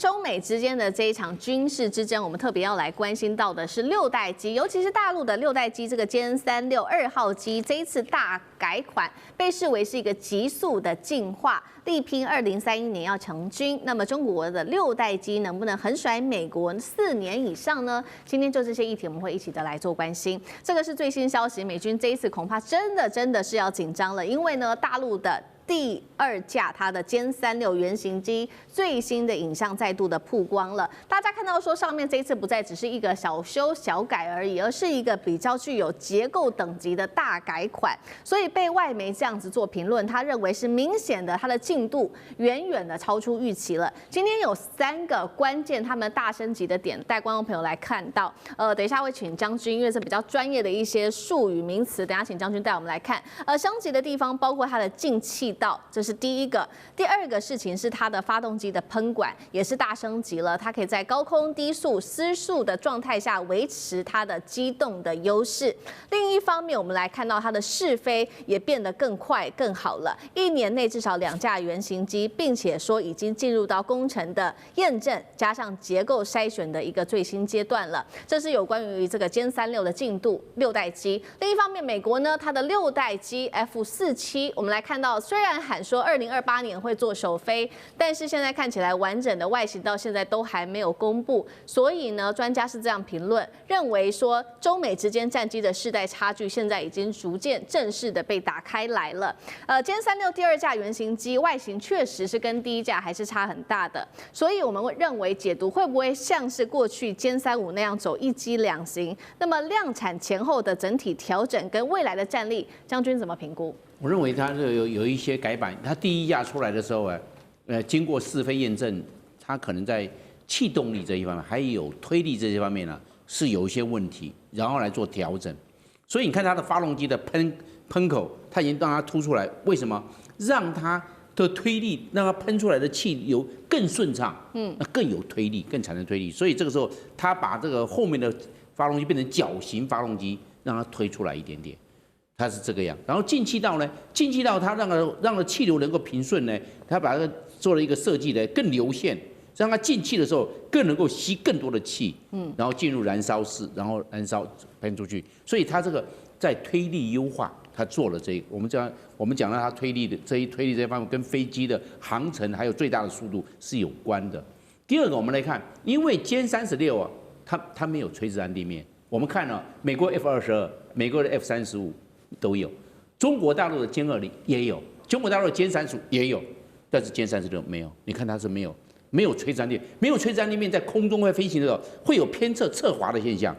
中美之间的这一场军事之争，我们特别要来关心到的是六代机，尤其是大陆的六代机这个歼362号机，这一次大改款被视为是一个急速的进化，力拼2031年要成军。那么中国的六代机能不能横甩美国4年以上呢？今天就这些议题，我们会一起的来做关心。这个是最新消息，美军这一次恐怕真的是要紧张了，因为呢，大陆的第2架它的歼36原型机最新的影像再度的曝光了。大家看到说上面这一次不再只是一个小修小改而已，而是一个比较具有结构等级的大改款。所以被外媒这样子做评论，他认为是明显的它的进度远远的超出预期了。今天有3个关键他们大升级的点，带观众朋友来看到。等一下会请将军，因为是比较专业的一些术语名词，等一下请将军带我们来看。升级的地方包括它的进气道，这是第一个。第2个事情是它的发动机的喷管也是大升级了，它可以在高空低速失速的状态下维持它的机动的优势。另一方面，我们来看到它的试飞也变得更快更好了，1年内至少2架原型机，并且说已经进入到工程的验证加上结构筛选的一个最新阶段了。这是有关于这个歼36的进度，6代机。另一方面，美国呢，它的6代机 F-47，我们来看到虽然喊说2028年会做首飞，但是现在看起来完整的外形到现在都还没有公布，所以呢，专家是这样评论，认为说中美之间战机的世代差距现在已经逐渐正式的被打开来了。歼36第2架原型机外形确实是跟第1架还是差很大的，所以我们会认为解读会不会像是过去歼35那样走1机2型？那么量产前后的整体调整跟未来的战力，将军怎么评估？我认为它是有一些改版，它第1架出来的时候经过试飞验证，它可能在气动力这一方面，还有推力这些方面呢，是有一些问题，然后来做调整。所以你看它的发动机的喷口，它已经让它凸出来，为什么？让它的推力，让它喷出来的气流更顺畅，那更有推力，更产生推力。所以这个时候，它把这个后面的发动机变成绞型发动机，让它推出来一点点。它是这个样，然后进气道呢？进气道它让气流能够平顺呢，它把它做了一个设计的更流线，让它进气的时候更能够吸更多的气，然后进入燃烧室，然后燃烧喷出去。所以它这个在推力优化，它做了这个。我们讲到它推力这方面跟飞机的航程还有最大的速度是有关的。第2个，我们来看，因为歼36啊，它没有垂直岸地面。我们看了美国 F-22，美国的 F-35。都有，中国大陆的歼20也有，中国大陆的歼35也有，但是歼36没有。你看它是没有垂直岸地面，没有垂直岸地面在空中会飞行的时候会有偏侧滑的现象。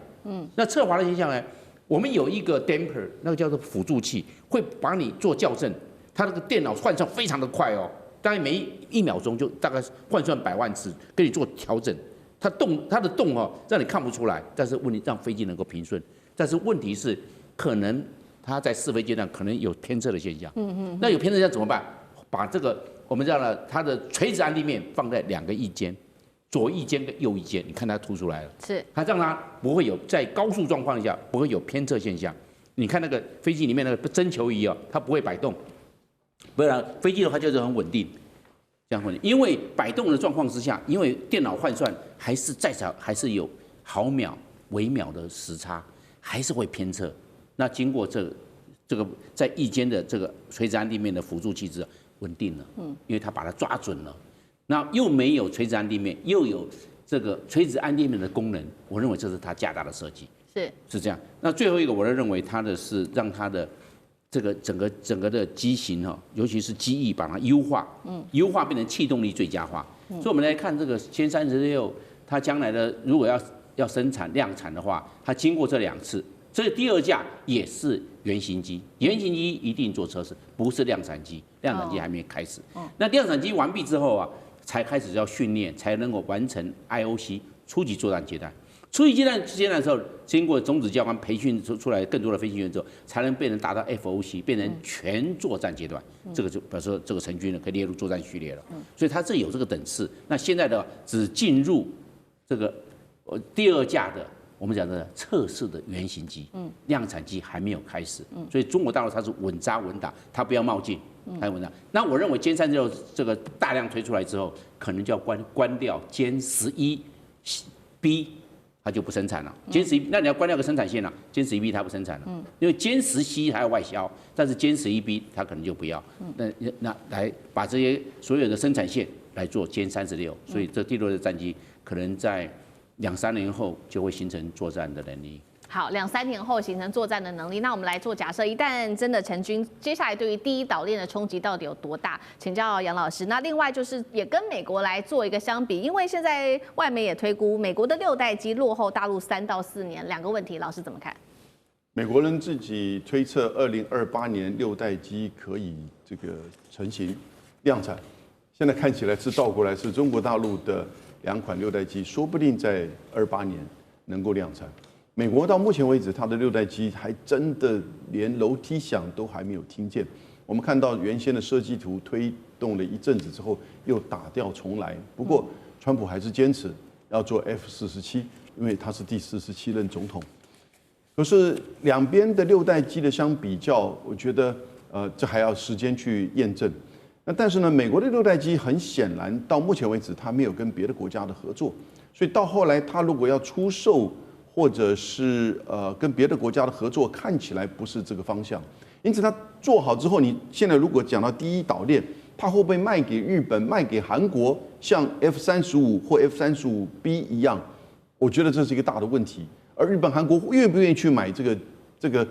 那侧滑的现象呢，我们有一个 damper， 那个叫做辅助器，会帮你做校正。它那个电脑换算非常的快哦，大概每1秒钟就大概换算100万次，给你做调整。它的动哦，让你看不出来，但是问题让飞机能够平顺。但是问题是可能。它在试飞阶段可能有偏侧的现象，那有偏侧现象怎么办？把这个我们讲了，它的垂直岸地面放在2个翼尖，左翼尖跟右翼尖，你看它凸出来了，是它让它不会有在高速状况下不会有偏侧现象。你看那个飞机里面那个针球仪哦，它不会摆动，不然飞机的话就是很稳定，这样稳定。因为摆动的状况之下，因为电脑换算还是有毫秒、微秒的时差，还是会偏侧。那经过这个在翼尖的这个垂直岸地面的辅助器质稳定了，因为它把它抓准了，那又没有垂直岸地面，又有这个垂直岸地面的功能，我认为这是它加大的设计，是这样。那最后一个，我认为它的是让它的这个整个的机型哈，尤其是机翼把它优化，优化变成气动力最佳化。所以我们来看这个歼36，它将来的如果要生产量产的话，它经过这2次。这第2架也是原型机，原型机一定做测试，不是量产机，量产机还没开始。那量产机完毕之后啊，才开始要训练，才能够完成 IOC 初级作战阶段。初级阶段的时候，经过种子教官培训出来更多的飞行员之后，才能变成达到 FOC， 变成全作战阶段。这个就表示这个成军了，可以列入作战序列了。所以它这有这个等次。那现在的只进入这个第2架的。我们讲的测试的原型机，量产机还没有开始，所以中国大陆它是稳扎稳打，它不要冒进，它有稳当。那我认为歼36这个大量推出来之后，可能就要关掉歼11B，它就不生产了。歼11，那你要关掉个生产线了，歼11B它不生产了，因为歼10C还要外销，但是歼11B它可能就不要。那来把这些所有的生产线来做歼36，所以这第6的战机可能在2、3年后就会形成作战的能力。好，2、3年后形成作战的能力。那我们来做假设，一旦真的成军，接下来对于第一岛链的冲击到底有多大？请教杨老师。那另外就是也跟美国来做一个相比，因为现在外媒也推估美国的6代机落后大陆3到4年。2个问题，老师怎么看？美国人自己推测，2028年6代机可以这个成型量产。现在看起来是倒过来，是中国大陆的2款6代机，说不定在28年能够量产。美国到目前为止，它的6代机还真的连楼梯响都还没有听见。我们看到原先的设计图推动了一阵子之后，又打掉重来。不过，川普还是坚持要做 F-47，因为他是第47任总统。可是两边的6代机的相比较，我觉得这还要时间去验证。那但是呢，美国的6代机很显然到目前为止，它没有跟别的国家的合作，所以到后来它如果要出售，或者是跟别的国家的合作，看起来不是这个方向。因此它做好之后，你现在如果讲到第一岛链，它会不会卖给日本、卖给韩国，像 F-35或 F-35B 一样？我觉得这是一个大的问题。而日本、韩国愿不愿意去买这个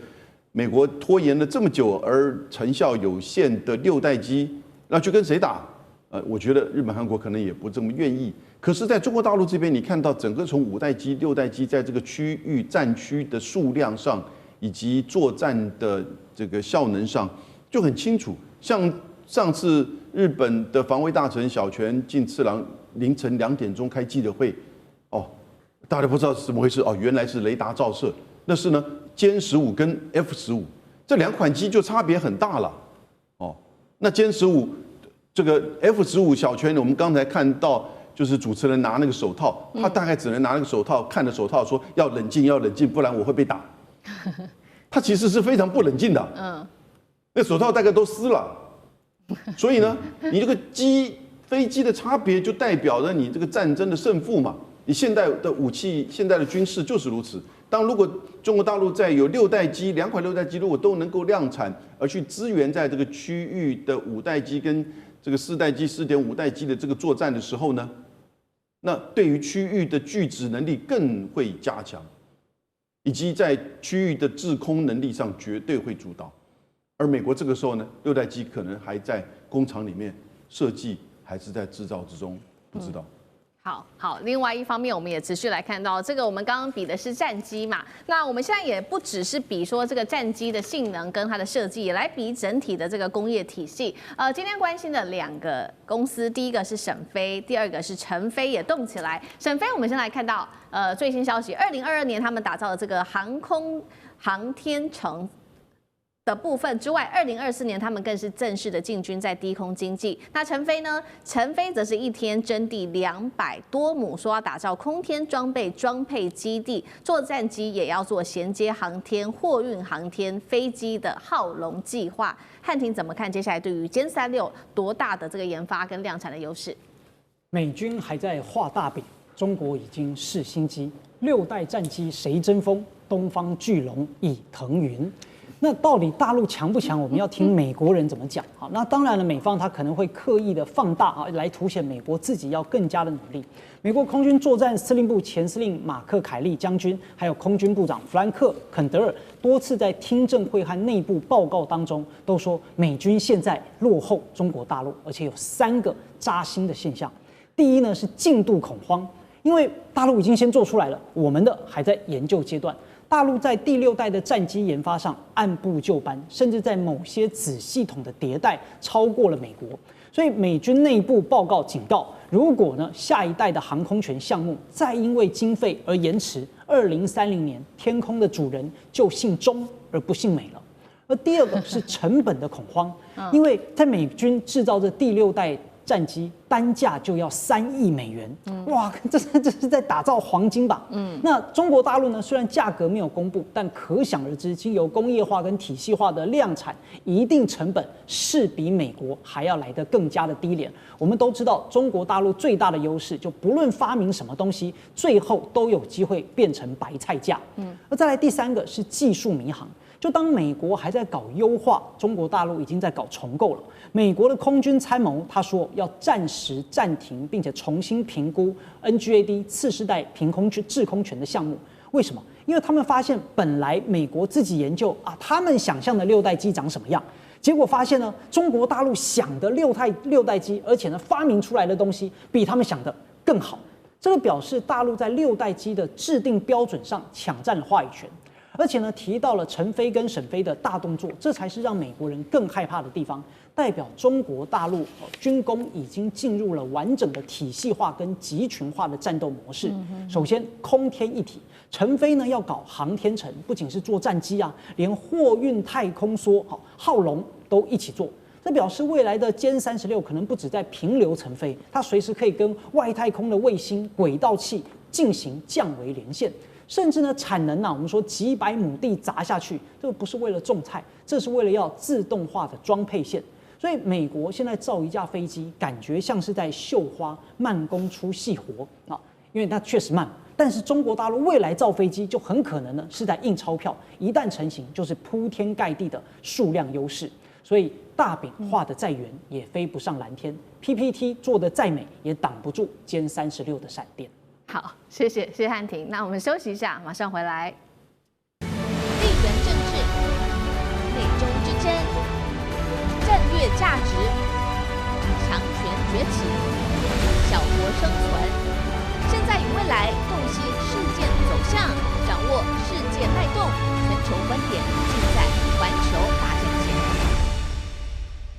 美国拖延了这么久而成效有限的6代机？那去跟谁打？我觉得日本、韩国可能也不这么愿意。可是，在中国大陆这边，你看到整个从5代机、6代机在这个区域战区的数量上，以及作战的这个效能上，就很清楚。像上次日本的防卫大臣小泉进次郎凌晨2点钟开记者会，大家不知道是怎么回事原来是雷达照射。那是呢，歼15跟 F-15这2款机就差别很大了。那歼15这个 F-15小泉，我们刚才看到。就是主持人拿那个手套，他大概只能拿那个手套，看着手套说要冷静，要冷静，不然我会被打。他其实是非常不冷静的，那手套大概都撕了。所以呢，你这个飞机的差别就代表着你这个战争的胜负嘛。你现代的武器、现代的军事就是如此。如果中国大陆在有6代机2款6代机如果都能够量产，而去支援在这个区域的5代机跟这个4代机、4.5代机的这个作战的时候呢，那对于区域的拒止能力更会加强，以及在区域的制空能力上绝对会主导。而美国这个时候呢，6代机可能还在工厂里面设计，还是在制造之中，不知道。好，另外一方面，我们也持续来看到这个，我们刚刚比的是战机嘛，那我们现在也不只是比说这个战机的性能跟它的设计，也来比整体的这个工业体系。今天关心的2个公司，第一个是沈飞，第二个是成飞也动起来。沈飞，我们先来看到最新消息，2022年他们打造的这个航天城的部分之外，2024年他们更是正式的进军在低空经济。那成飞呢？成飞则是一天征地200多亩，说要打造空天装配基地，做战机也要做衔接航天、货运航天飞机的浩龙计划。汉庭怎么看接下来对于歼36多大的这个研发跟量产的优势？美军还在画大饼，中国已经试新机，6代战机谁争锋？东方巨龙已腾云。那到底大陆强不强？我们要听美国人怎么讲。好，那当然了，美方他可能会刻意的放大来凸显美国自己要更加的努力。美国空军作战司令部前司令马克·凯利将军，还有空军部长弗兰克·肯德尔多次在听证会和内部报告当中都说，美军现在落后中国大陆，而且有3个扎心的现象。第一呢是进度恐慌，因为大陆已经先做出来了，我们的还在研究阶段。大陆在第6代的战机研发上按部就班，甚至在某些子系统的迭代超过了美国。所以美军内部报告警告，如果呢下一代的航空权项目再因为经费而延迟，2030年天空的主人就姓钟而不姓美了。而第2个是成本的恐慌，因为在美军制造这第6代战机单价就要3亿美元，哇，这是在打造黄金吧？那中国大陆呢，虽然价格没有公布，但可想而知，经由工业化跟体系化的量产，一定成本是比美国还要来得更加的低廉。我们都知道，中国大陆最大的优势，就不论发明什么东西，最后都有机会变成白菜价。那再来第3个是技术迷航。就当美国还在搞优化，中国大陆已经在搞重构了。美国的空军参谋他说要暂时暂停，并且重新评估 NGAD 次世代制空权的项目。为什么？因为他们发现本来美国自己研究啊，他们想象的6代机长什么样，结果发现呢，中国大陆想的六代机，而且呢发明出来的东西比他们想的更好。这个表示大陆在6代机的制定标准上抢占了话语权。而且呢，提到了陈飞跟沈飞的大动作，这才是让美国人更害怕的地方，代表中国大陆军工已经进入了完整的体系化跟集群化的战斗模式。首先，空天一体，陈飞呢要搞航天城，不仅是做战机啊，连货运太空梭、浩龙都一起做。这表示未来的歼36可能不止在平流层飞，它随时可以跟外太空的卫星、轨道器进行降维连线。甚至呢，产能我们说几百亩地砸下去，这个不是为了种菜，这是为了要自动化的装配线。所以美国现在造一架飞机，感觉像是在绣花，慢工出细活啊，因为它确实慢。但是中国大陆未来造飞机，就很可能呢是在印钞票，一旦成型，就是铺天盖地的数量优势。所以大饼画得再圆，也飞不上蓝天 ；PPT 做得再美，也挡不住歼36的闪电。好，谢谢汉庭。那我们休息一下，马上回来。地缘政治、美中之争、战略价值。